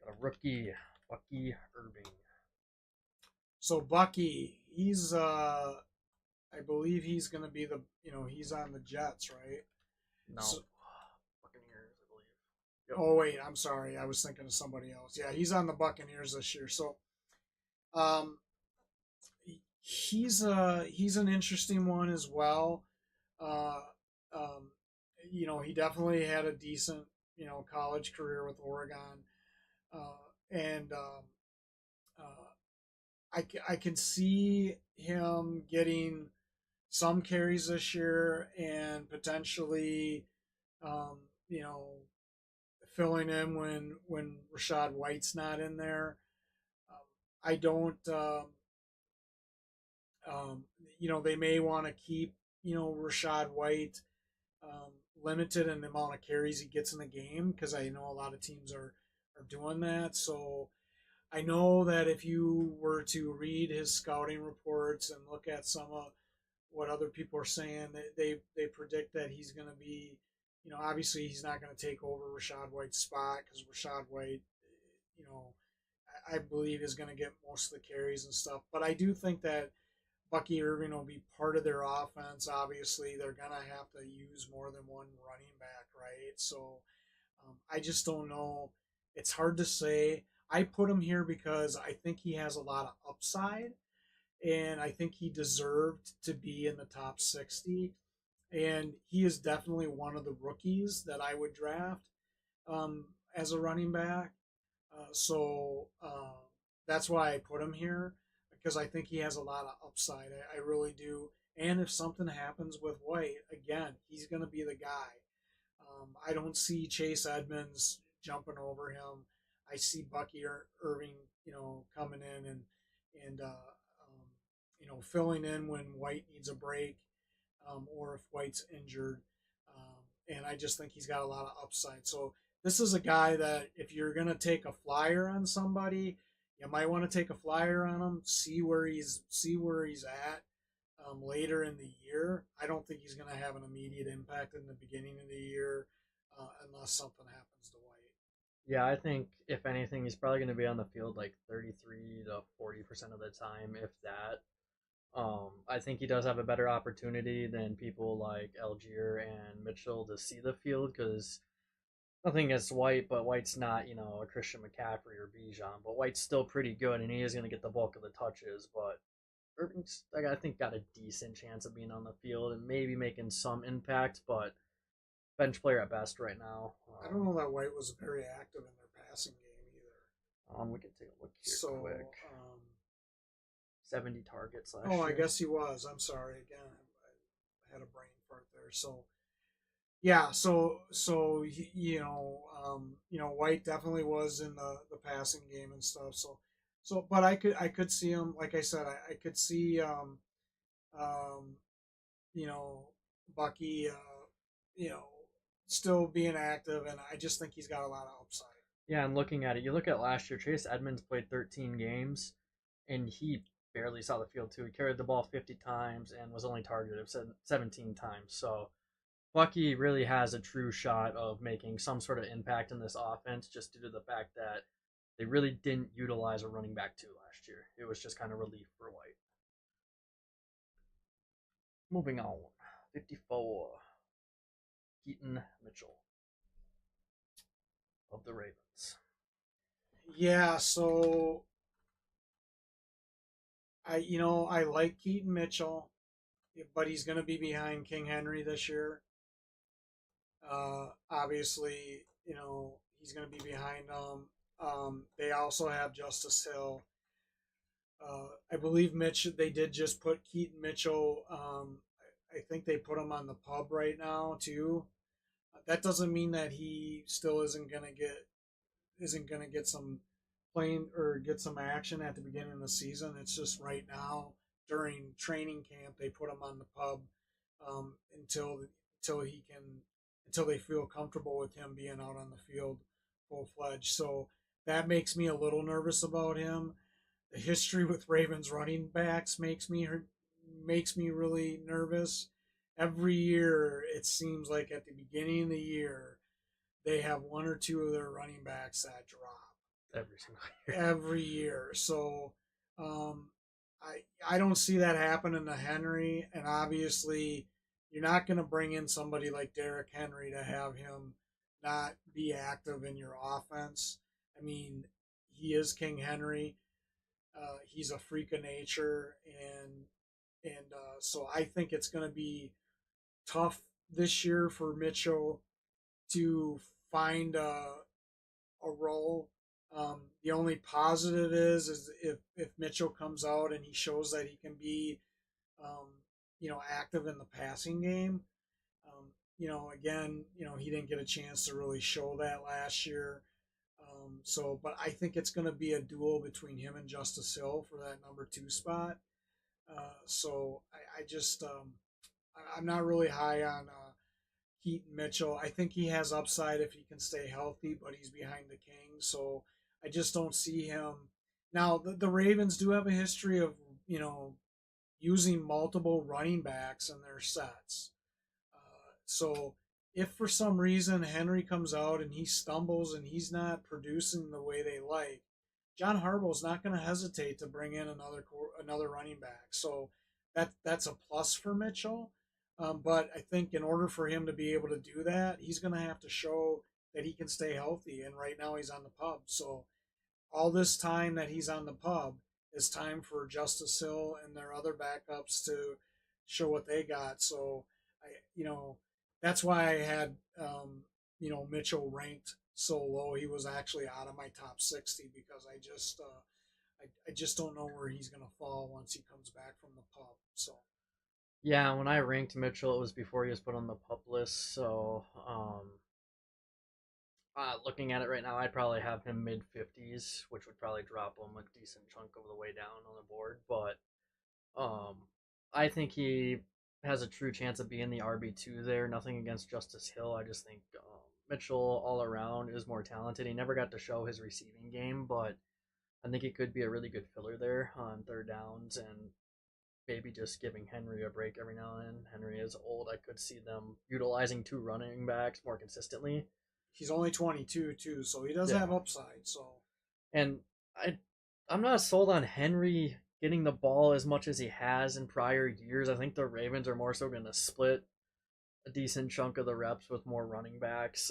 Got a rookie, Bucky Irving. So Bucky, I believe he's going to be he's on the Jets, right? No, So, Buccaneers, I believe. Yep. oh wait, I'm sorry, I was thinking of somebody else. Yeah, he's on the Buccaneers this year. So, um, he's an interesting one as well. Uh, um, he definitely had a decent college career with Oregon, and I can see him getting some carries this year and potentially, um, you know, filling in when Rashad White's not in there. Um, I don't. Um, they may want to keep Rashad White um, limited in the amount of carries he gets in the game because I know a lot of teams are doing that. So I know that if you were to read his scouting reports and look at some of what other people are saying, they predict that he's going to be, obviously he's not going to take over Rashad White's spot because Rashad White, you know, I believe is going to get most of the carries and stuff. But I do think that Bucky Irving will be part of their offense. Obviously, they're going to have to use more than one running back, right? So I just don't know. It's hard to say. I put him here because I think he has a lot of upside, and I think he deserved to be in the top 60. And he is definitely one of the rookies that I would draft as a running back. So that's why I put him here because I think he has a lot of upside. I really do. And if something happens with White, again, he's going to be the guy. I don't see Chase Edmonds jumping over him. I see Bucky Irving, coming in and filling in when White needs a break, or if White's injured. And I just think he's got a lot of upside. So this is a guy that if you're going to take a flyer on somebody, you might want to take a flyer on him, see where he's at later in the year. I don't think he's going to have an immediate impact in the beginning of the year unless something happens to White. Yeah, I think if anything, he's probably going to be on the field like 33 to 40% of the time, if that. I think he does have a better opportunity than people like Algier and Mitchell to see the field because nothing against White, but White's not, a Christian McCaffrey or Bijan, but White's still pretty good and he is going to get the bulk of the touches. But Irving's, like, I think, got a decent chance of being on the field and maybe making some impact, but bench player at best right now. I don't know that White was very active in their passing game either. We can take a look here So, quick. 70 targets last oh, I year. guess he was. I'm sorry again. I had a brain fart there. So, yeah. So White definitely was in the passing game and stuff. So, but I could see him. Like I said, I could see um, you know, Bucky, you know, still being active, and I just think he's got a lot of upside. Yeah, and looking at it, you look at last year, Chase Edmonds played 13 games, and he barely saw the field, too. He carried the ball 50 times and was only targeted 17 times. So Bucky really has a true shot of making some sort of impact in this offense just due to the fact that they really didn't utilize a running back, too, last year. It was just kind of relief for White. Moving on. 54. Keaton Mitchell of the Ravens. Yeah, so I like Keaton Mitchell, but he's going to be behind King Henry this year. Obviously, he's going to be behind them. They also have Justice Hill. I believe Mitch. They did just put Keaton Mitchell. I think they put him on the pub right now too. That doesn't mean that he still isn't gonna get some playing or get some action at the beginning of the season. It's just right now during training camp they put him on the pub until he can until they feel comfortable with him being out on the field full fledged. So that makes me a little nervous about him. The history with Ravens running backs makes me really nervous. Every year it seems like at the beginning of the year they have one or two of their running backs that drop. every single year. every year. So um, I don't see that happening to Henry, and obviously you're not going to bring in somebody like Derrick Henry to have him not be active in your offense. I mean, he is King Henry. He's a freak of nature, and so I think it's going to be tough this year for Mitchell to find a role. The only positive is if Mitchell comes out and he shows that he can be, um, active in the passing game. Um, again, he didn't get a chance to really show that last year. But I think it's going to be a duel between him and Justice Hill for that number 2 spot. I'm not really high on Keaton Mitchell. I think he has upside if he can stay healthy, but he's behind the King, so I just don't see him. Now, the Ravens do have a history of, using multiple running backs in their sets. So if for some reason Henry comes out and he stumbles and he's not producing the way they like, John Harbaugh's not going to hesitate to bring in another running back. So that's a plus for Mitchell. But I think in order for him to be able to do that, he's going to have to show that he can stay healthy. And right now he's on the pub. So all this time that he's on the pub is time for Justice Hill and their other backups to show what they got. So that's why I had Mitchell ranked so low. He was actually out of my top 60 because I just don't know where he's gonna fall once he comes back from the pub. So Yeah, when I ranked Mitchell, it was before he was put on the pup list. So, looking at it right now, I'd probably have him mid 50s, which would probably drop him a decent chunk of the way down on the board. But um, I think he has a true chance of being the RB2 there. Nothing against Justice Hill. I just think Mitchell all around is more talented. He never got to show his receiving game, but I think he could be a really good filler there on third downs and maybe just giving Henry a break every now and then. Henry is old. I could see them utilizing two running backs more consistently. he's only 22 too, so he does Yeah. have upside. So And I I'm not sold on Henry getting the ball as much as he has in prior years. I think the Ravens are more so going to split a decent chunk of the reps with more running backs.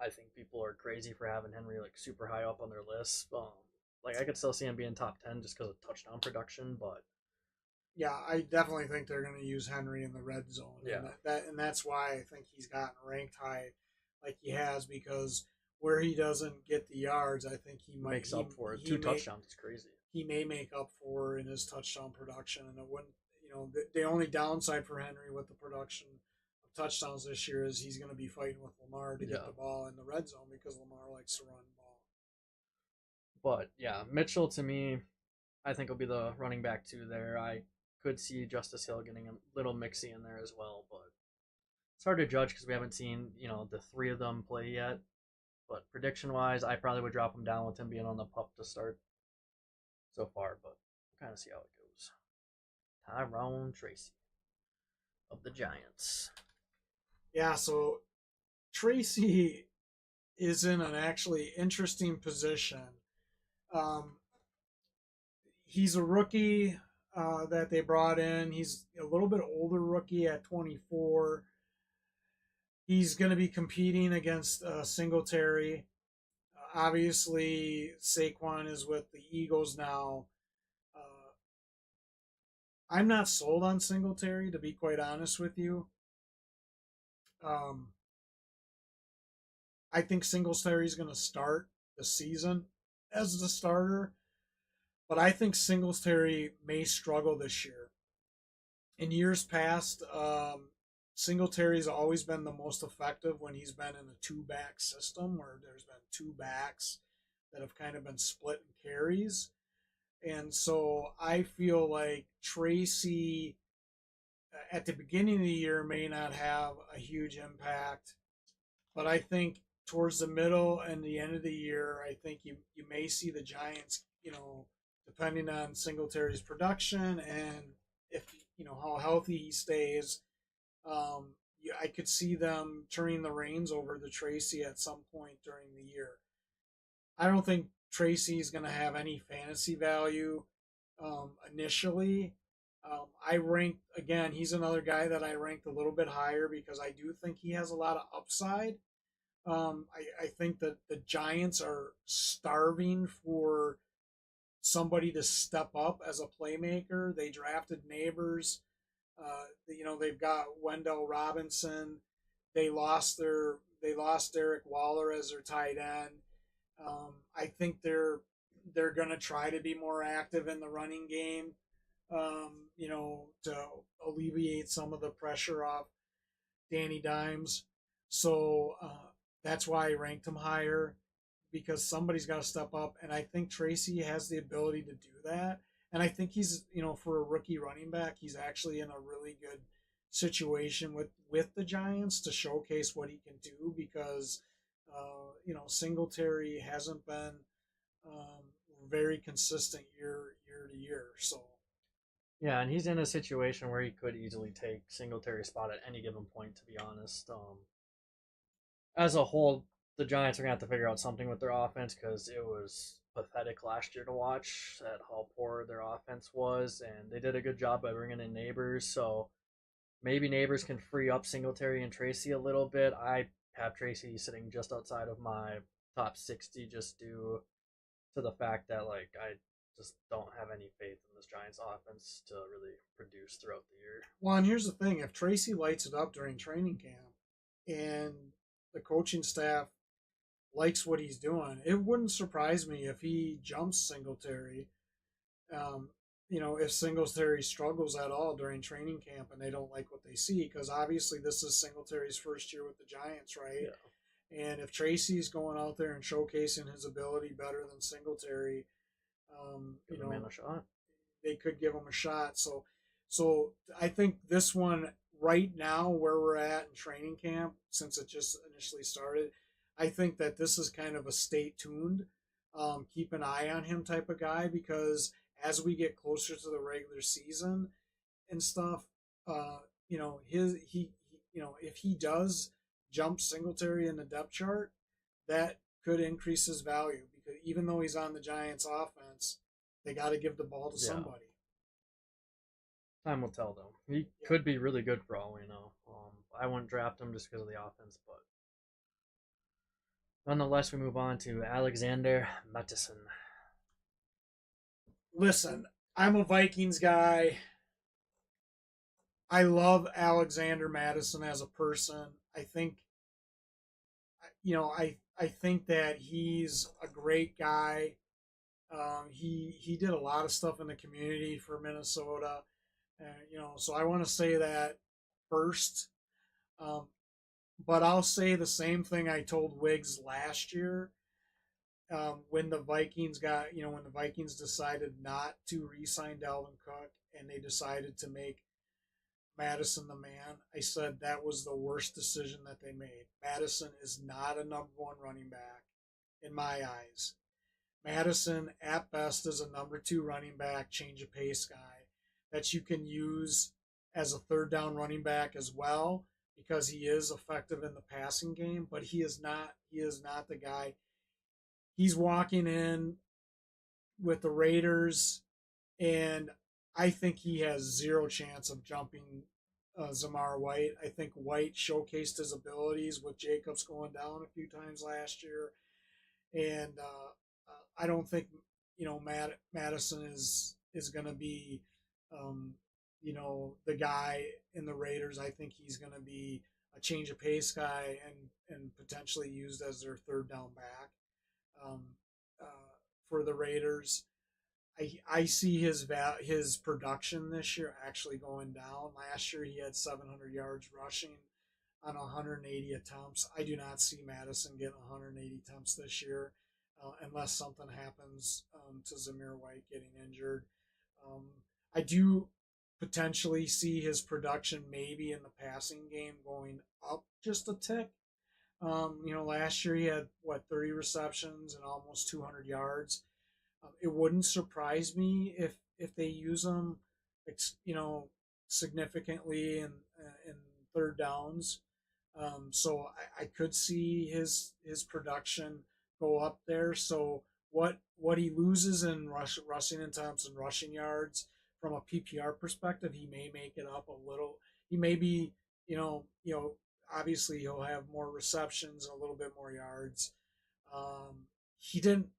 I think people are crazy for having Henry like super high up on their list. Like I could still see him being top 10 just because of touchdown production, but yeah, I definitely think they're going to use Henry in the red zone, yeah, and that's why I think he's gotten ranked high, like he has, because where he doesn't get the yards, I think makes up for it. Two touchdowns is crazy. he may make up for in his touchdown production, and it wouldn't. The only downside for Henry with the production of touchdowns this year is he's going to be fighting with Lamar to get Yeah, the ball in the red zone because Lamar likes to run the ball. but yeah, Mitchell to me, I think will be the running back two there. I could see Justice Hill getting a little mixy in there as well, but it's hard to judge because we haven't seen the three of them play yet. But prediction wise, I probably would drop him down with him being on the pup to start so far, but we'll kind of see how it goes. Tyrone Tracy of the Giants. Yeah, so Tracy is in an actually interesting position. Um, he's a rookie that they brought in. He's a little bit older rookie at 24. He's going to be competing against Singletary. Obviously, Saquon is with the Eagles now. Uh, I'm not sold on Singletary, to be quite honest with you. Um, I think Singletary is going to start the season as the starter, but I think Singletary may struggle this year. In years past, Singletary's always been the most effective when he's been in a two-back system where there's been two backs that have kind of been split in carries. And so I feel like Tracy at the beginning of the year may not have a huge impact, but I think towards the middle and the end of the year, I think you may see the Giants, depending on Singletary's production and if how healthy he stays, I could see them turning the reins over to Tracy at some point during the year. I don't think Tracy's going to have any fantasy value initially. I ranked, again, he's another guy that I ranked a little bit higher because I do think he has a lot of upside. I think that the Giants are starving for somebody to step up as a playmaker. They drafted Neighbors. They've got Wendell Robinson. They lost Derek Waller as their tight end. I think they're going to try to be more active in the running game. To alleviate some of the pressure off Danny Dimes. So that's why I ranked him higher because somebody's got to step up, and I think Tracy has the ability to do that. And I think he's, for a rookie running back, he's actually in a really good situation with the Giants to showcase what he can do because, Singletary hasn't been um, very consistent year to year. So Yeah, and he's in a situation where he could easily take Singletary's spot at any given point. To be honest, as a whole, the Giants are gonna have to figure out something with their offense because it was pathetic last year to watch at how poor their offense was, and they did a good job by bringing in Neighbors. So maybe Neighbors can free up Singletary and Tracy a little bit. I have Tracy sitting just outside of my top 60 just due to the fact that I just don't have any faith in this Giants offense to really produce throughout the year. well, and here's the thing: if Tracy lights it up during training camp, and the coaching staff likes what he's doing, it wouldn't surprise me if he jumps Singletary. Um, if Singletary struggles at all during training camp and they don't like what they see, because obviously this is Singletary's first year with the Giants, right? Yeah, And if Tracy's going out there and showcasing his ability better than Singletary, give the man a shot. they could give him a shot. So I think this one right now, where we're at in training camp, since it just initially started, I think that this is kind of a stay tuned, keep an eye on him type of guy because as we get closer to the regular season and stuff, if he does jump Singletary in the depth chart, that could increase his value because even though he's on the Giants offense, they got to give the ball to Yeah, somebody. time will tell though. He Yeah. could be really good for all we know. I wouldn't draft him just because of the offense, but nonetheless, we move on to Alexander Mattison. Listen, I'm a Vikings guy. I love Alexander Mattison as a person. I think, I think that he's a great guy. He did a lot of stuff in the community for Minnesota, so I want to say that first. Um, but I'll say the same thing I told Wiggs last year when the Vikings when the Vikings decided not to re-sign Dalvin Cook and they decided to make Mattison the man. I said that was the worst decision that they made. Mattison is not a number one running back in my eyes. Mattison, at best, is a number two running back, change of pace guy that you can use as a third down running back as well because he is effective in the passing game, but he is not. He is not the guy. He's walking in with the Raiders, and I think he has zero chance of jumping Zamar White. I think White showcased his abilities with Jacobs going down a few times last year, and I don't think Mattison is going to be the guy in the Raiders. I think he's going to be a change of pace guy and potentially used as their third down back um, uh, for the Raiders. I see his production this year actually going down. Last year he had 700 yards rushing on 180 attempts. I do not see Mattison getting 180 attempts this year unless something happens to Zamir White getting injured. Um, I do potentially see his production maybe in the passing game going up just a tick. Last year he had 30 receptions and almost 200 yards. It wouldn't surprise me if they use him, significantly in third downs. So I could see his production go up there. So what he loses in rushing and Thompson rushing yards from a PPR perspective, he may make it up a little. He may be, obviously he'll have more receptions, a little bit more yards. He didn't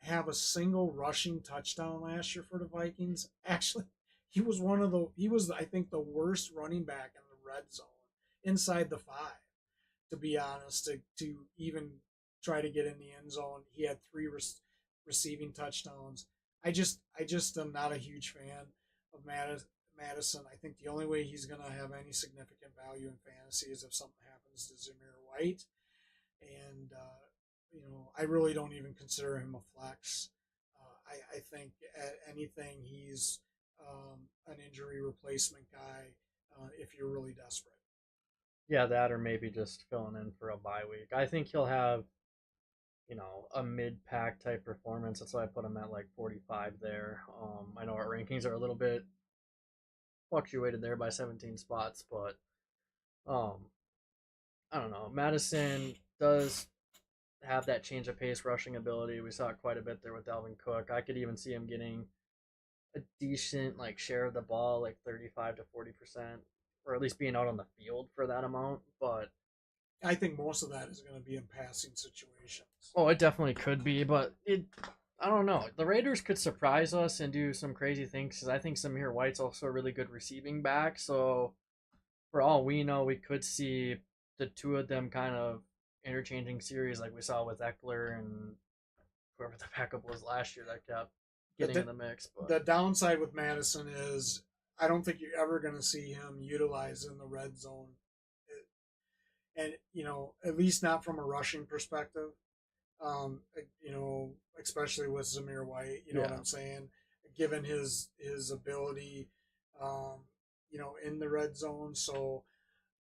have a single rushing touchdown last year for the Vikings. Actually, he was I think the worst running back in the red zone inside the 5. To be honest, to even try to get in the end zone, he had 3 receiving touchdowns. I just am not a huge fan of Mattison. I think the only way he's going to have any significant value in fantasy is if something happens to Zamir White, and I really don't even consider him a flex. I think at anything he's an injury replacement guy if you're really desperate. Yeah, that or maybe just filling in for a bye week. I think he'll have, a mid-pack type performance. That's why I put him at like 45 there. I know our rankings are a little bit fluctuated there by 17 spots, but um, I don't know. Mattison does have that change of pace rushing ability. We saw it quite a bit there with Dalvin Cook. I could even see him getting a decent like share of the ball, like 35 to 40%, or at least being out on the field for that amount. But I think most of that is going to be in passing situations. oh, it definitely could be, but I don't know. The Raiders could surprise us and do some crazy things because I think Samir White's also a really good receiving back. So for all we know, we could see the two of them kind of interchanging series like we saw with Eckler and whoever the backup was last year that kept getting in The, the mix. But the downside with Mattison is I don't think you're ever going to see him utilized in the red zone, and at least not from a rushing perspective. Especially with Zamir White, you know what yeah, I'm saying? Given his ability, um, in the red zone, so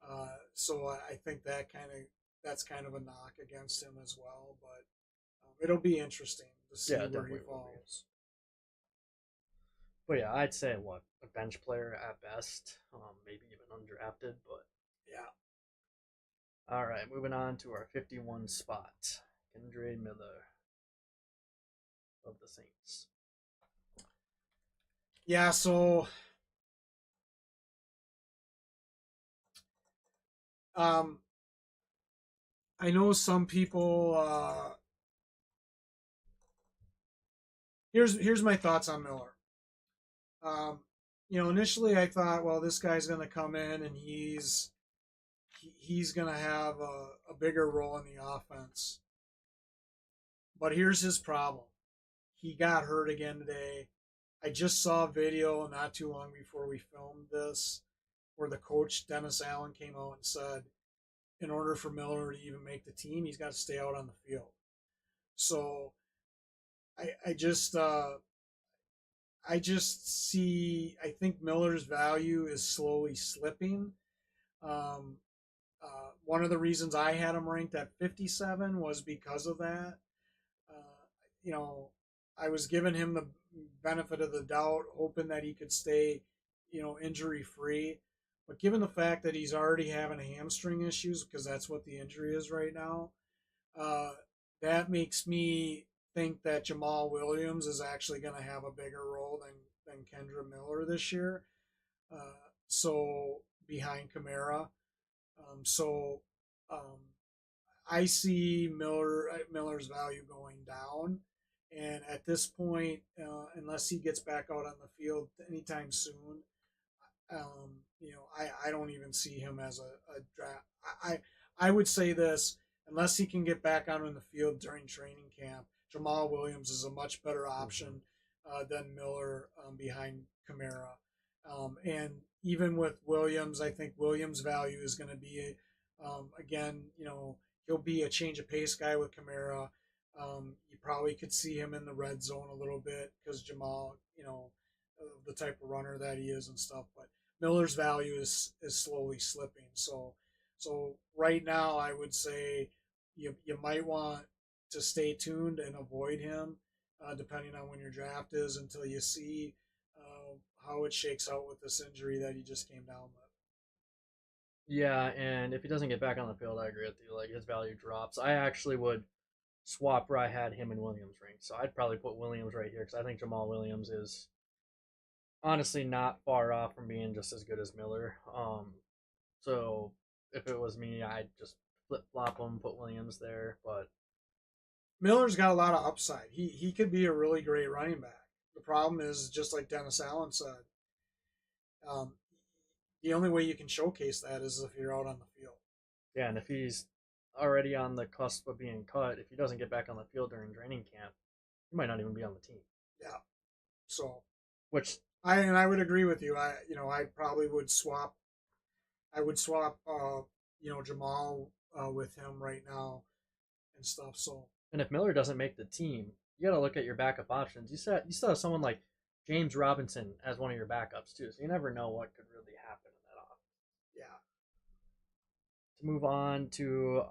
I think that's kind of a knock against him as well. But it'll be interesting to yeah, see it where he definitely will be. falls. But yeah, I'd say what a bench player at best, maybe even undrafted. But Yeah. all right, moving on to our 51 spot, Kendre Miller of the Saints. Yeah, so um, I know some people. Here's my thoughts on Miller. Um, initially I thought, well, this guy's going to come in and he's going to have a bigger role in the offense. But here's his problem. He got hurt again today. I just saw a video not too long before we filmed this where the coach, Dennis Allen, came out and said, in order for Miller to even make the team, he's got to stay out on the field. So I just see, I think Miller's value is slowly slipping. Um, One of the reasons I had him ranked at 57 was because of that. Uh, you know, I was giving him the benefit of the doubt, hoping that he could stay, injury free. But given the fact that he's already having hamstring issues, because that's what the injury is right now, uh, that makes me think that Jamal Williams is actually going to have a bigger role than Kendre Miller this year. So behind Kamara, so um, I see Miller's value going down, and at this point, unless he gets back out on the field anytime soon, I don't even see him as a draft. I would say this: unless he can get back out on the field during training camp, Jamal Williams is a much better Mm-hmm. option than Miller behind Kamara. And even with Williams, I think Williams' value is going to be again, he'll be a change of pace guy with Kamara. You probably could see him in the red zone a little bit because Jamal, the type of runner that he is and stuff. But Miller's value is slowly slipping. So right now, I would say you might want to stay tuned and avoid him, depending on when your draft is, until you see how it shakes out with this injury that he just came down with. Yeah, and if he doesn't get back on the field, I agree with you. Like his value drops. I actually would swap where I had him and Williams ranked. So I'd probably put Williams right here because I think Jamal Williams is honestly not far off from being just as good as Miller. So if it was me, I'd just flip flop him, put Williams there. But Miller's got a lot of upside. He could be a really great running back. The problem is, just like Dennis Allen said, um, the only way you can showcase that is if you're out on the field. yeah, and if he's already on the cusp of being cut, if he doesn't get back on the field during training camp, he might not even be on the team. Yeah. So Which I would agree with you. I probably would swap. I would swap Jamal with him right now and stuff. So and if Miller doesn't make the team, you got to look at your backup options. You still have someone like James Robinson as one of your backups too, so you never know what could really happen in that offense. yeah. To move on to